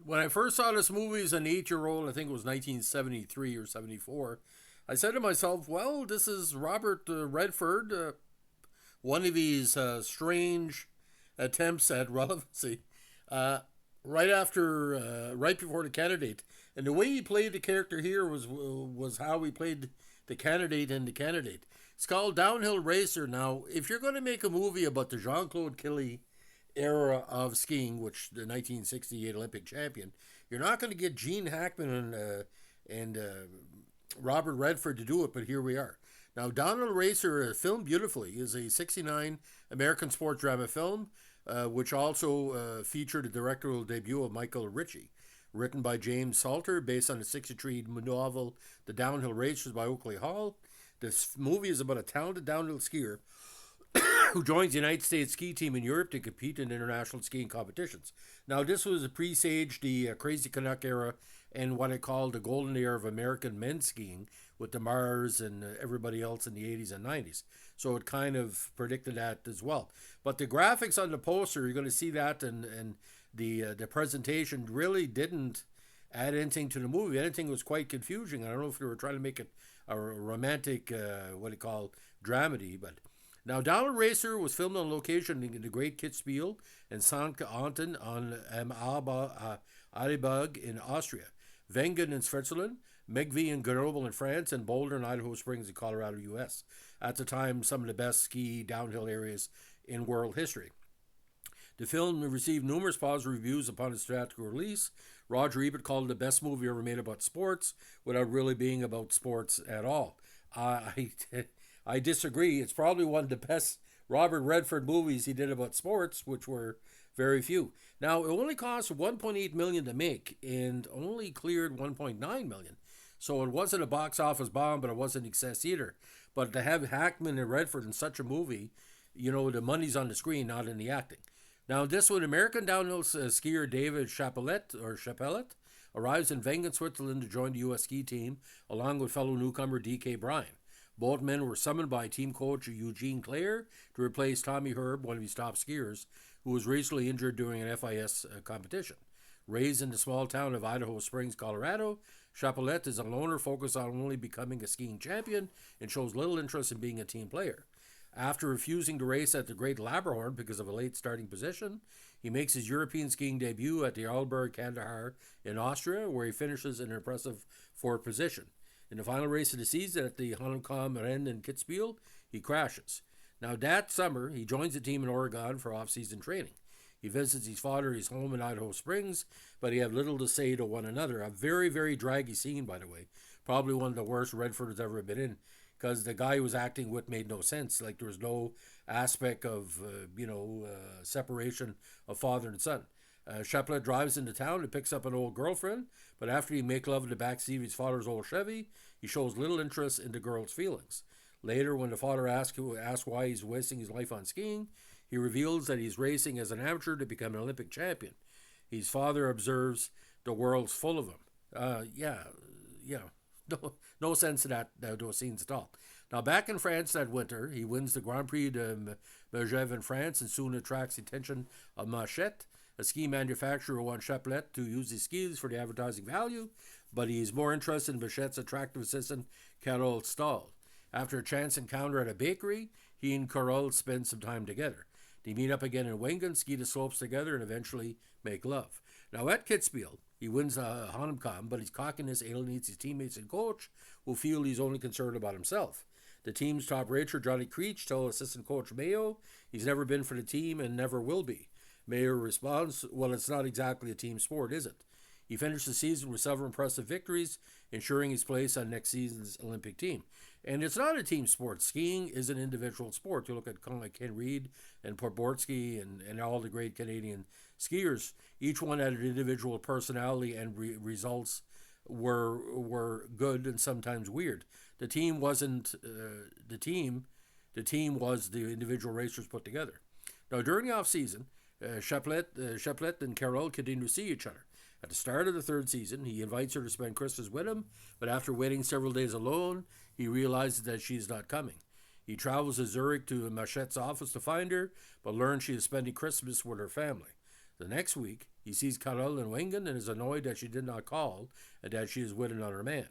When I first saw this movie as an 8-year-old, I think it was 1973 or 74, I said to myself, well, this is Robert Redford, one of these strange attempts at relevancy. Uh, right before the candidate, and the way he played the character here was how he played the candidate in the candidate. It's called Downhill Racer. Now, if you're going to make a movie about the Jean Claude Killy era of skiing, which the 1968 Olympic champion, you're not going to get Gene Hackman and Robert Redford to do it, but here we are. Now, Downhill Racer, filmed beautifully, is a '69 American sports drama film, which also featured the directorial debut of Michael Ritchie. Written by James Salter, based on the '63 novel The Downhill Racers by Oakley Hall. This movie is about a talented downhill skier who joins the United States ski team in Europe to compete in international skiing competitions. Now, this was a presaged the Crazy Canuck era and what I call the golden era of American men's skiing with the Mars and everybody else in the 80s and 90s. So it kind of predicted that as well. But the graphics on the poster, you're going to see that, and the presentation really didn't add anything to the movie. Anything was quite confusing. I don't know if they were trying to make it a romantic, what do you call, dramedy, but now, Downhill Racer was filmed on location in the Great Kitzbühel and St. Anton on Arlberg in Austria, Wengen in Switzerland, Megvi in Grenoble in France, and Boulder and Idaho Springs in Colorado, U.S. At the time, some of the best ski downhill areas in world history. The film received numerous positive reviews upon its theatrical release. Roger Ebert called it the best movie ever made about sports, without really being about sports at all. I disagree. It's probably one of the best Robert Redford movies he did about sports, which were very few. Now, it only cost $1.8 million to make and only cleared $1.9 million. So it wasn't a box office bomb, but it wasn't excess either. But to have Hackman and Redford in such a movie, the money's on the screen, not in the acting. Now, this one, American downhill skier David Chapelet arrives in Wengen, Switzerland to join the U.S. ski team, along with fellow newcomer D.K. Bryan. Both men were summoned by team coach Eugene Clare to replace Tommy Herb, one of his top skiers, who was recently injured during an FIS competition. Raised in the small town of Idaho Springs, Colorado, Chapelet is a loner focused on only becoming a skiing champion and shows little interest in being a team player. After refusing to race at the Great Labrador because of a late starting position, he makes his European skiing debut at the Arlberg Kandahar in Austria, where he finishes in an impressive fourth position. In the final race of the season at the Hahnenkamm Rennen in Kitzbühel, he crashes. Now, that summer, he joins the team in Oregon for off-season training. He visits his father at his home in Idaho Springs, but he have little to say to one another. A very, very draggy scene, by the way. Probably one of the worst Redford has ever been in, because the guy who was acting with made no sense. Like, there was no aspect of, separation of father and son. Chapelet drives into town and picks up an old girlfriend, but after he make love in the backseat of his father's old Chevy, he shows little interest in the girl's feelings. Later, when the father asks why he's wasting his life on skiing, he reveals that he's racing as an amateur to become an Olympic champion. His father observes the world's full of them. No sense to those scenes at all. Now, back in France that winter, he wins the Grand Prix de Megève in France and soon attracts the attention of Machette, a ski manufacturer who wants Chapelet to use his skis for the advertising value, but he is more interested in Machette's attractive assistant, Carole Stahl. After a chance encounter at a bakery, he and Carole spend some time together. They meet up again in Wengen, ski the slopes together, and eventually make love. Now, at Kitzbühel, he wins Hahnenkamm, but his cockiness alienates his teammates and coach, who feel he's only concerned about himself. The team's top racer, Johnny Creech, tells assistant coach Mayo he's never been for the team and never will be. Mayo responds, well, it's not exactly a team sport, is it? He finished the season with several impressive victories, ensuring his place on next season's Olympic team. And it's not a team sport. Skiing is an individual sport. You look at kind of like Ken Reed and Podborski and all the great Canadian skiers. Each one had an individual personality, and results were good and sometimes weird. The team wasn't the team. The team was the individual racers put together. Now, during the off season, Chapelet and Carole continue to see each other. At the start of the third season, he invites her to spend Christmas with him, but after waiting several days alone, he realizes that she's not coming. He travels to Zurich to Machette's office to find her, but learns she is spending Christmas with her family. The next week, He sees Carol and Wengen and is annoyed that she did not call and that she is with another man.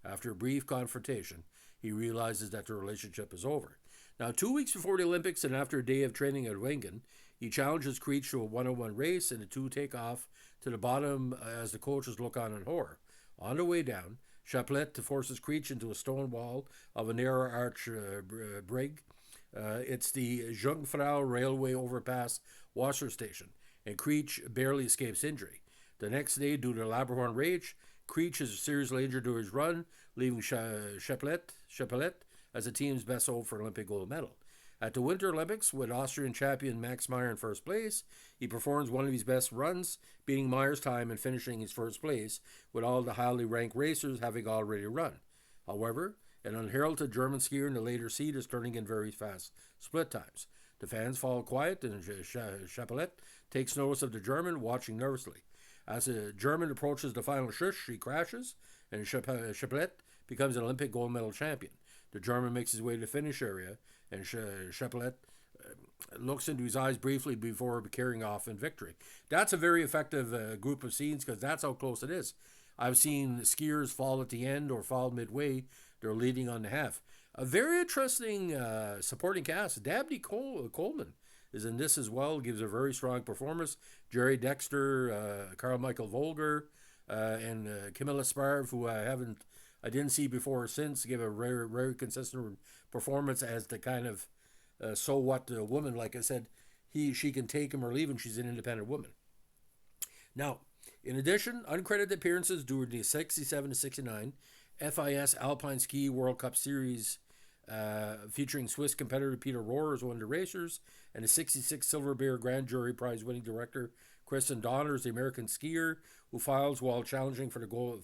After a brief confrontation, he realizes that the relationship is over. Now, 2 weeks before the Olympics and after a day of training at Wengen, he challenges Creech to a one-on-one race, and the two take off to the bottom as the coaches look on in horror. On the way down, Chaplet forces Creech into a stone wall of a narrow arch brig. It's the Jungfrau railway overpass washer station, and Creech barely escapes injury. The next day, due to Labrador rage, Creech is seriously injured during his run, leaving Chaplet as the team's best hope for Olympic gold medal. At the Winter Olympics, with Austrian champion Max Meyer in first place, he performs one of his best runs, beating Meyer's time and finishing his first place, with all the highly ranked racers having already run. However, an unheralded German skier in the later seat is turning in very fast split times. The fans fall quiet, and Chaplet takes notice of the German, watching nervously. As the German approaches the final shush, he crashes, and Chaplet becomes an Olympic gold medal champion. The German makes his way to the finish area, and Chaplet looks into his eyes briefly before carrying off in victory. That's a very effective group of scenes because that's how close it is. I've seen skiers fall at the end or fall midway. They're leading on the half. A very interesting supporting cast. Dabney Coleman is in this as well, gives a very strong performance. Jerry Dexter, Carl Michael Volger, and Camilla Sparv, who I didn't see before or since, give a very, very consistent performance as the kind of so what woman. Like I said, she can take him or leave him. She's an independent woman. Now, in addition, uncredited appearances during the 67 to 69 FIS Alpine Ski World Cup Series featuring Swiss competitor Peter Rohr as one of the racers, and the 66 Silver Bear Grand Jury Prize winning director Kristen Donner is the American skier who falls while challenging for the gold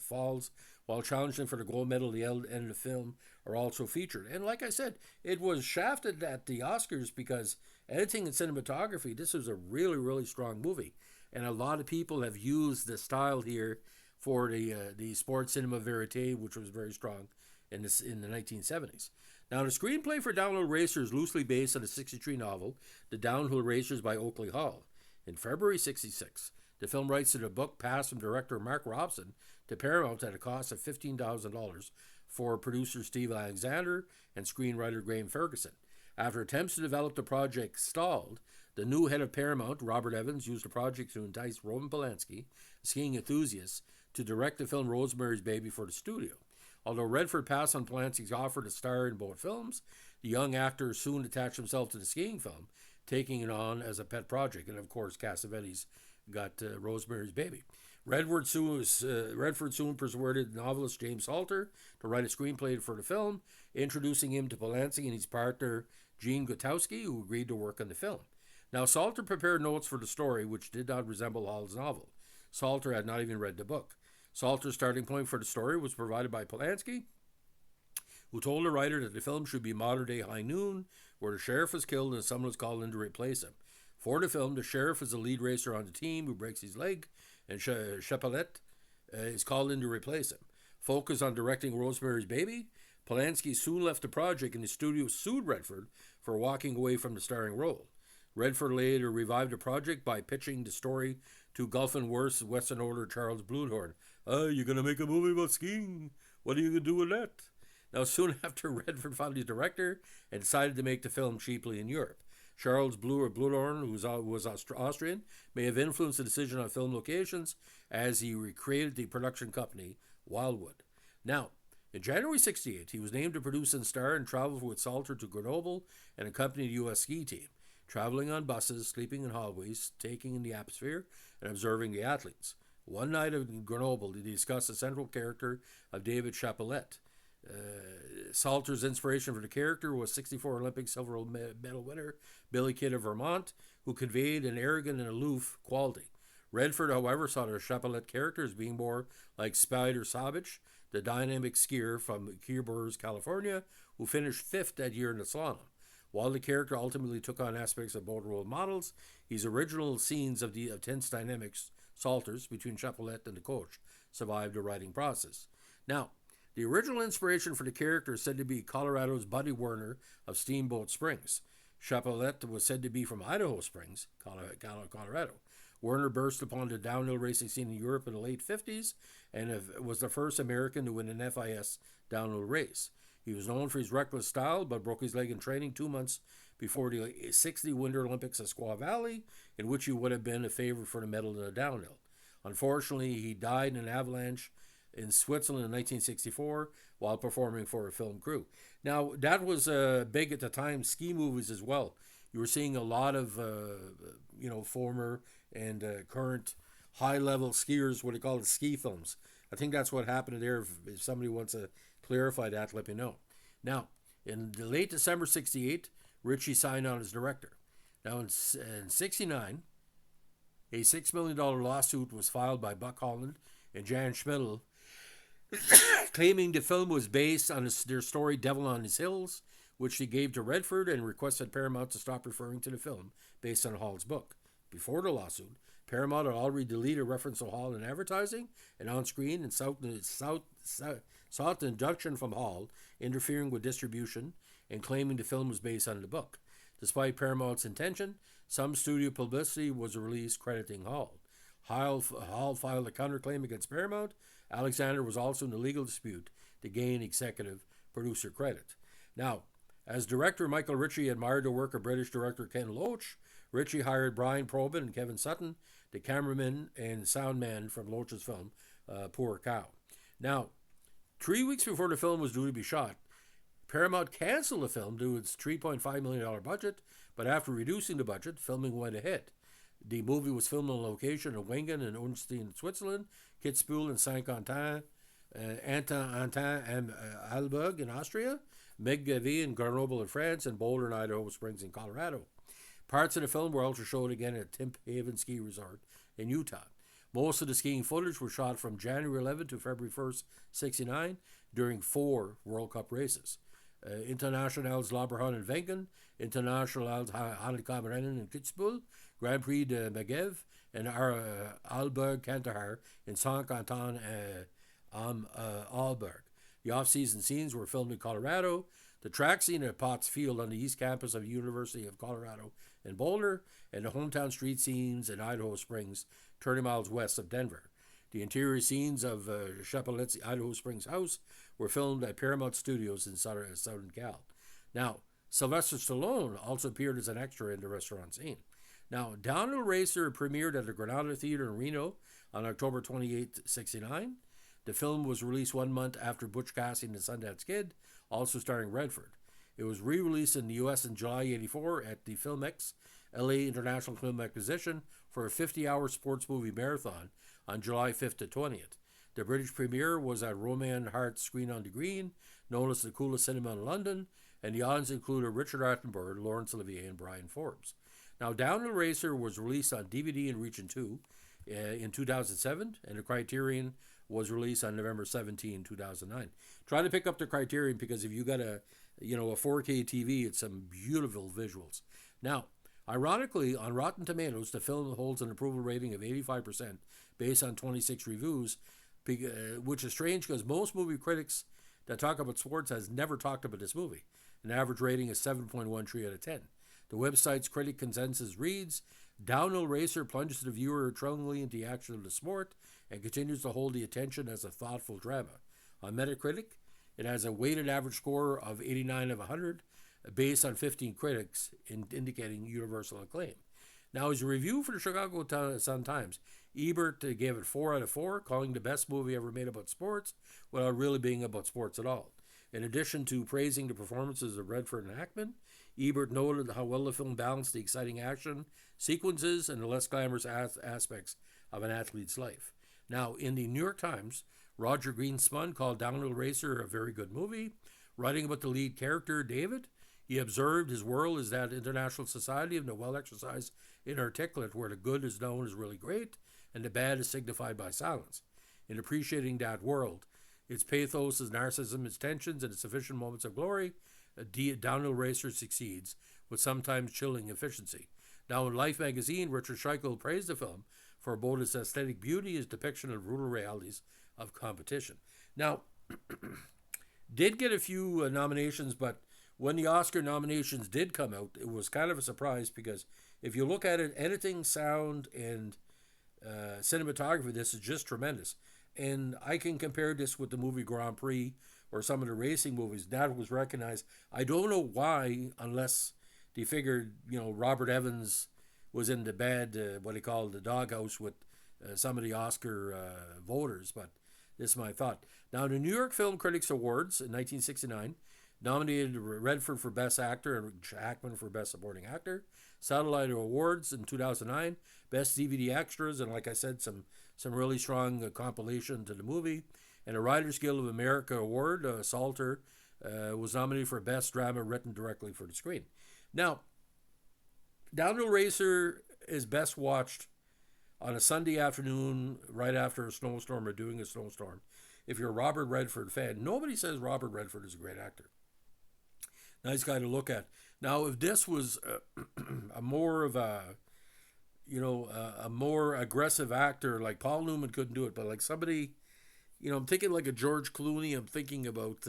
medal at the end of the film are also featured. And like I said, it was shafted at the Oscars because editing and cinematography, this was a really, really strong movie. And a lot of people have used the style here for the sports cinema verite, which was very strong in the 1970s. Now, the screenplay for Downhill Racer is loosely based on the 63 novel, The Downhill Racers by Oakley Hall. In February 66, the film rights to the book passed from director Mark Robson to Paramount at a cost of $15,000 for producer Steve Alexander and screenwriter Graham Ferguson. After attempts to develop the project stalled, the new head of Paramount, Robert Evans, used the project to entice Roman Polanski, a skiing enthusiast, to direct the film Rosemary's Baby for the studio. Although Redford passed on Polanski's offer to star in both films, the young actor soon attached himself to the skiing film, taking it on as a pet project. And of course, Cassavetes got Rosemary's Baby. Redford soon persuaded novelist James Salter to write a screenplay for the film, introducing him to Polanski and his partner Gene Gutowski, who agreed to work on the film. Now, Salter prepared notes for the story, which did not resemble Hall's novel. Salter had not even read the book. Salter's starting point for the story was provided by Polanski, who told the writer that the film should be modern-day High Noon, where the sheriff is killed and someone is called in to replace him. For the film, the sheriff is the lead racer on the team who breaks his leg, and Chaplet is called in to replace him. Focused on directing Rosemary's Baby, Polanski soon left the project, and the studio sued Redford for walking away from the starring role. Redford later revived the project by pitching the story to Gulf and Worth's Western Order Charles Bluhdorn. You're going to make a movie about skiing? What are you going to do with that? Now, soon after, Redford found his director and decided to make the film cheaply in Europe. Charles Bluhdorn, who was Austrian, may have influenced the decision on film locations as he recreated the production company Wildwood. Now, in January 1968, he was named to produce and star and traveled with Salter to Grenoble and accompanied the U.S. ski team, traveling on buses, sleeping in hallways, taking in the atmosphere, and observing the athletes. One night in Grenoble, they discussed the central character of David Chaplet. Salter's inspiration for the character was 64 Olympic silver medal winner Billy Kidd of Vermont, who conveyed an arrogant and aloof quality. Redford, however, saw the Chaplet character as being more like Spider Savage, the dynamic skier from Kyrburz, California, who finished fifth that year in the slalom. While the character ultimately took on aspects of both role models, his original scenes of the tense dynamics, Salters, between Chaplet and the coach, survived the writing process. Now, the original inspiration for the character is said to be Colorado's Buddy Werner of Steamboat Springs. Chaplet was said to be from Idaho Springs, Colorado. Werner burst upon the downhill racing scene in Europe in the late 50s and was the first American to win an FIS downhill race. He was known for his reckless style, but broke his leg in training 2 months before the '60 Winter Olympics at Squaw Valley, in which he would have been a favorite for the medal in the downhill. Unfortunately, he died in an avalanche in Switzerland in 1964 while performing for a film crew. Now, that was big at the time, ski movies as well. You were seeing a lot of, former and current high-level skiers, what they call it, ski films. I think that's what happened there. If somebody wants to clarify that, let me know. Now, in the late December '68, Ritchie signed on as director. Now, in '69, a $6 million lawsuit was filed by Buck Holland and Jan Schmidl, claiming the film was based on their story Devil on His Hills, which they gave to Redford, and requested Paramount to stop referring to the film based on Hall's book. Before the lawsuit, Paramount had already deleted reference to Hall in advertising and on screen, and sought an injunction from Hall, interfering with distribution and claiming the film was based on the book. Despite Paramount's intention, some studio publicity was released crediting Hall. Hall filed a counterclaim against Paramount. Alexander was also in a legal dispute to gain executive producer credit. Now, as director, Michael Ritchie admired the work of British director Ken Loach. Ritchie hired Brian Probin and Kevin Sutton, the cameraman and sound man from Loach's film, Poor Cow. Now, 3 weeks before the film was due to be shot, Paramount canceled the film due to its $3.5 million budget, but after reducing the budget, filming went ahead. The movie was filmed on location in Wengen and Unstein, Switzerland, Kitzbühel and Saint-Quentin, Antin and Alberg in Austria, Megavie in Grenoble in France, and Boulder and Idaho Springs in Colorado. Parts of the film were also showed again at Timp Haven Ski Resort in Utah. Most of the skiing footage was shot from January 11 to February 1st, '69, during 4 World Cup races. Internationals Laberhan in Wengen, Internationals Hanekamrennen in Kitzbühel, Grand Prix de Megev, and Alberg Kandahar in Saint-Quentin am Alberg. The off-season scenes were filmed in Colorado. The track scene at Potts Field on the East Campus of the University of Colorado in Boulder, and the hometown street scenes in Idaho Springs, 30 miles west of Denver. The interior scenes of Chapellette's Idaho Springs house were filmed at Paramount Studios in Southern Cal. Now, Sylvester Stallone also appeared as an extra in the restaurant scene. Now, Downhill Racer premiered at the Granada Theater in Reno on October 28, '69. The film was released 1 month after Butch Cassidy and the Sundance Kid, also starring Redford. It was re-released in the U.S. in July '84 at the FilmX LA International Film Exposition for a 50-hour sports movie marathon on July 5th to 20th. The British premiere was at Roman Hart's Screen on the Green, known as the coolest cinema in London, and the audience included Richard Attenborough, Laurence Olivier, and Brian Forbes. Now, Downhill Racer was released on DVD in Region 2 in 2007, and the Criterion was released on November 17, 2009. Try to pick up the Criterion, because if you got a 4K TV, it's some beautiful visuals. Now, ironically, on Rotten Tomatoes, the film holds an approval rating of 85% based on 26 reviews, which is strange because most movie critics that talk about sports has never talked about this movie. An average rating is 7.13 out of 10. The website's critic consensus reads, Downhill Racer plunges the viewer tremblingly into the action of the sport and continues to hold the attention as a thoughtful drama. On Metacritic, it has a weighted average score of 89 of 100, based on 15 critics, indicating universal acclaim. Now, as a review for the Chicago Sun-Times, Ebert gave it 4 out of 4, calling the best movie ever made about sports, without really being about sports at all. In addition to praising the performances of Redford and Hackman, Ebert noted how well the film balanced the exciting action sequences and the less glamorous aspects of an athlete's life. Now, in the New York Times, Roger Greenspun called Downhill Racer a very good movie. Writing about the lead character, David, he observed his world is that international society of the well-exercised inarticulate, where the good is known as really great and the bad is signified by silence. In appreciating that world, its pathos, its narcissism, its tensions, and its sufficient moments of glory, Downhill Racer succeeds with sometimes chilling efficiency. Now, in Life magazine, Richard Scheichel praised the film for both its aesthetic beauty and its depiction of brutal realities of competition. Now, did get a few nominations, but when the Oscar nominations did come out, it was kind of a surprise, because if you look at it, editing, sound, and cinematography, this is just tremendous. And I can compare this with the movie Grand Prix or some of the racing movies. That was recognized. I don't know why, unless they figured, Robert Evans was in the bad, what they call the doghouse with some of the Oscar voters, but this is my thought. Now, the New York Film Critics Awards in 1969 nominated Redford for Best Actor and Hackman for Best Supporting Actor. Satellite Awards in 2009, Best DVD Extras, and like I said, some really strong compilation to the movie. And a Writers Guild of America Award, Salter, was nominated for Best Drama Written Directly for the Screen. Now, Downhill Racer is best watched on a Sunday afternoon right after a snowstorm or doing a snowstorm. If you're a Robert Redford fan, nobody says Robert Redford is a great actor. Nice guy to look at. Now, if this was a more of a more aggressive actor, like Paul Newman couldn't do it, but like somebody, I'm thinking like a George Clooney. I'm thinking about,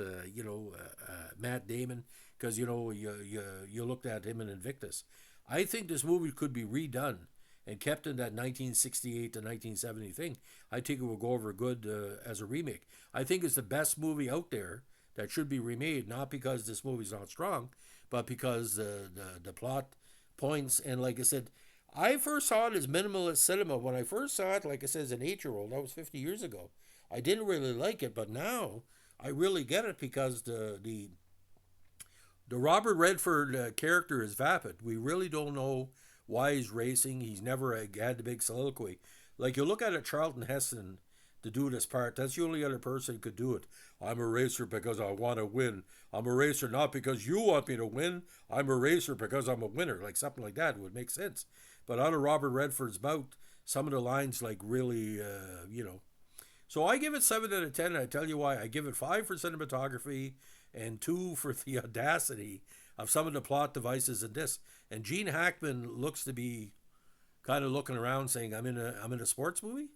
Matt Damon, because, you looked at him in Invictus. I think this movie could be redone and kept in that 1968 to 1970 thing. I think it will go over good as a remake. I think it's the best movie out there that should be remade, not because this movie's not strong, but because the plot points. And like I said, I first saw it as minimalist cinema. When I first saw it, like I said, as an 8-year-old, that was 50 years ago. I didn't really like it, but now I really get it because the Robert Redford character is vapid. We really don't know why he's racing. He's never had the big soliloquy. Like you look at a Charlton Heston to do this part. That's the only other person who could do it. I'm a racer because I want to win. I'm a racer not because you want me to win. I'm a racer because I'm a winner. Like something like that would make sense. But out of Robert Redford's mouth, some of the lines like really, So I give it 7 out of 10. And I tell you why. I give it 5 for cinematography and 2 for the audacity of some of the plot devices in this. And Gene Hackman looks to be kind of looking around saying, I'm in a sports movie.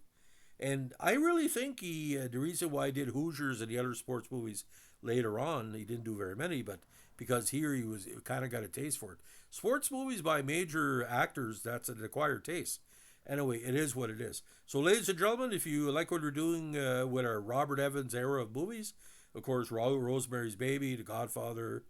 And I really think the reason why he did Hoosiers and the other sports movies later on, he didn't do very many, but because here he kind of got a taste for it. Sports movies by major actors, that's an acquired taste. Anyway, it is what it is. So, ladies and gentlemen, if you like what we're doing with our Robert Evans era of movies, of course, Rosemary's Baby, The Godfather,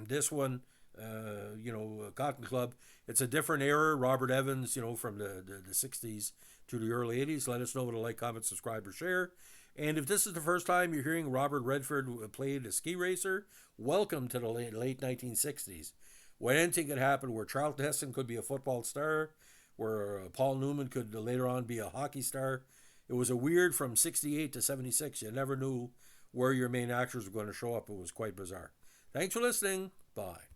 this one, Cotton Club. It's a different era. Robert Evans, from the 60s to the early 80s. Let us know what to like, comment, subscribe, or share. And if this is the first time you're hearing Robert Redford played a ski racer, welcome to the late 1960s. When anything could happen, where Charlton Heston could be a football star, where Paul Newman could later on be a hockey star. It was a weird from 68 to 76. You never knew where your main actors were going to show up. It was quite bizarre. Thanks for listening. Bye.